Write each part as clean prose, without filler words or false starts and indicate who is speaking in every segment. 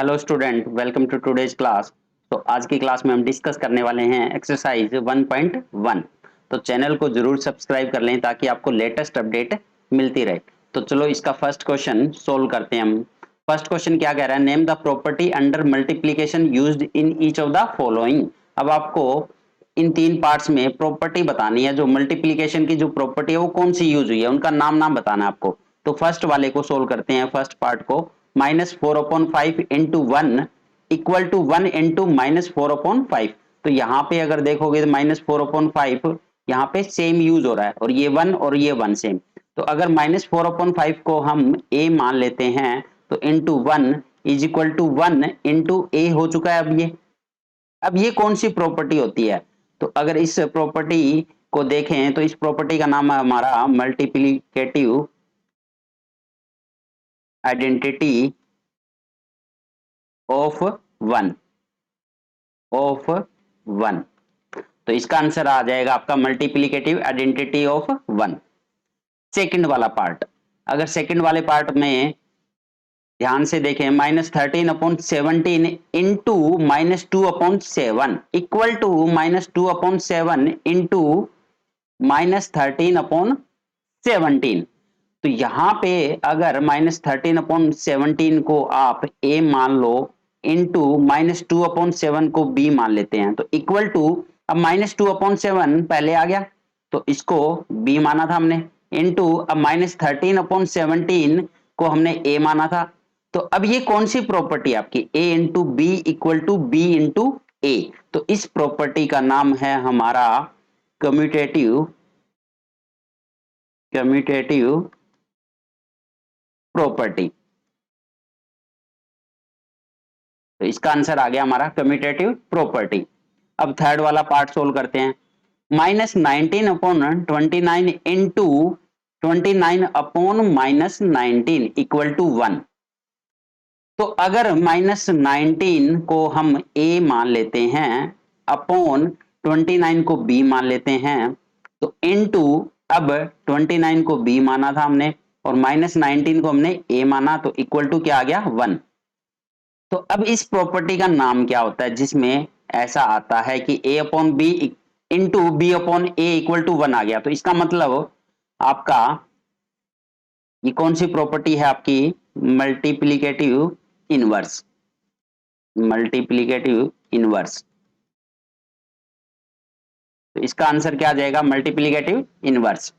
Speaker 1: Hello student, welcome to today's class. तो आज की क्लास में हम डिस्कस करने वाले हैं एक्सरसाइज 1.1। तो चैनल को जरूर सब्सक्राइब कर लें ताकि आपको लेटेस्ट अपडेट मिलती रहे। तो चलो इसका फर्स्ट क्वेश्चन सोल्व करते हैं हम। फर्स्ट क्वेश्चन क्या कह रहा है, name the property under multiplication used in each of the following. अब आपको इन तीन पार्ट्स में प्रॉपर्टी बतानी है, जो मल्टीप्लीकेशन की जो प्रॉपर्टी है वो कौन सी यूज हुई है, उनका नाम नाम बताना है आपको। तो फर्स्ट वाले को सोल्व करते हैं, फर्स्ट पार्ट को। -4/5 इंटू 1 इक्वल टू 1 इंटू -4/5। तो यहाँ पे अगर देखोगे तो -4/5 यहाँ पे सेम यूज हो रहा है, और ये 1 और ये 1 सेम। तो अगर -4/5 को हम a मान लेते हैं तो into 1 is equal to 1 into A हो चुका है। अब ये कौन सी प्रॉपर्टी होती है? तो अगर इस प्रॉपर्टी को देखें तो इस प्रॉपर्टी का नाम है हमारा मल्टीप्लिकेटिव आइडेंटिटी ऑफ 1। तो इसका आंसर आ जाएगा आपका मल्टीप्लिकेटिव आइडेंटिटी ऑफ 1। सेकंड वाला पार्ट, अगर सेकंड वाले पार्ट में ध्यान से देखें, -13/17 इंटू -2/7 इक्वल टू -2/7 इंटू -13/17। तो यहां पे अगर -13/17 को आप a मान लो इंटू -2/7 को b मान लेते हैं तो इक्वल टू, अब -2/7 पहले आ गया तो इसको b माना था हमने, इंटू अब -13/17 को हमने a माना था। तो अब ये कौन सी प्रॉपर्टी आपकी, a into B equal to b into A. तो इस प्रॉपर्टी का नाम है हमारा कम्यूटेटिव प्रॉपर्टी। तो इसका आंसर आ गया हमारा कम्यूटेटिव प्रॉपर्टी। अब थर्ड वाला पार्ट सोल्व करते हैं। -19/29 इंटू 29/-19 इक्वल टू 1। तो अगर -19 को हम a मान लेते हैं, अपॉन 29 को b मान लेते हैं, तो इनटू, अब 29 को b माना था हमने और -19 को हमने a माना, तो इक्वल टू क्या आ गया, 1। तो अब इस प्रॉपर्टी का नाम क्या होता है जिसमें ऐसा आता है कि a upon B into B upon A equal to 1 आ गया। तो इसका मतलब आपका ये कौन सी प्रॉपर्टी है आपकी, मल्टीप्लिकेटिव इनवर्स। Multiplicative inverse. तो इसका आंसर क्या आ जाएगा, मल्टीप्लिकेटिव इनवर्स।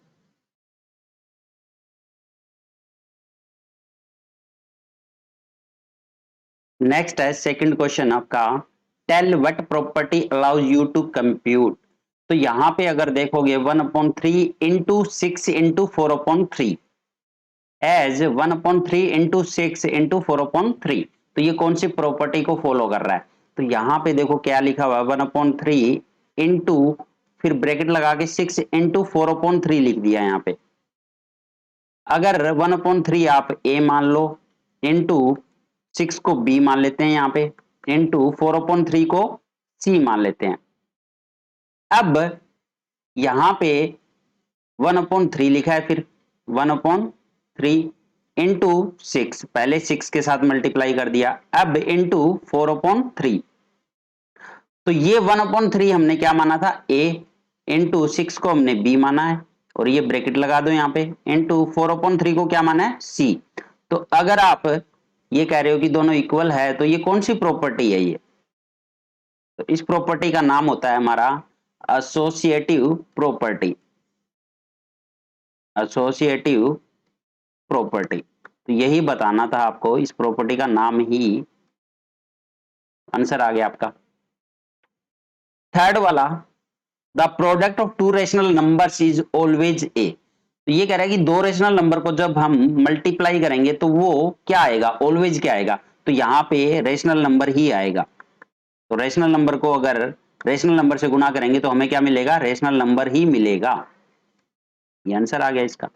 Speaker 1: नेक्स्ट है सेकंड क्वेश्चन आपका, tell what property allows you to compute. तो यहां पे अगर देखोगे 1/3 into 6 into 4/3 as 1/3 into 6 into 4/3। तो ये कौन सी प्रॉपर्टी को फॉलो कर रहा है? तो यहां पे देखो क्या लिखा हुआ है, 1/3 इंटू, फिर ब्रैकेट लगा के 6 इंटू 4/3 लिख दिया यहाँ पे। अगर 1/3 आप a मान लो, इंटू 6 को b मान लेते हैं यहाँ पे, इंटू 4/3 को c मान लेते हैं। अब यहां पे 1/3 लिखा है, फिर 1/3 इंटू 6, पहले 6 के साथ मल्टीप्लाई कर दिया, अब इंटू 4/3। तो ये 1/3 हमने क्या माना था, a, इंटू 6 को हमने b माना है, और ये ब्रैकेट लगा दो यहाँ पे, इंटू 4/3 को क्या माना है, c। तो अगर आप ये कह रहे हो कि दोनों इक्वल है, तो ये कौन सी प्रॉपर्टी है ये? तो इस प्रॉपर्टी का नाम होता है हमारा एसोसिएटिव प्रॉपर्टी। Associative property. तो यही बताना था आपको, इस प्रॉपर्टी का नाम ही, आंसर आ गया आपका। थर्ड वाला, the product of two rational numbers is always a. तो ये कह रहा है कि दो रेशनल नंबर को जब हम मल्टीप्लाई करेंगे तो वो क्या आएगा, ऑलवेज क्या आएगा? तो यहाँ पे रेशनल नंबर ही आएगा। तो रेशनल नंबर को अगर रेशनल नंबर से गुणा करेंगे तो हमें क्या मिलेगा, रेशनल नंबर ही मिलेगा। ये आंसर आ गया इसका।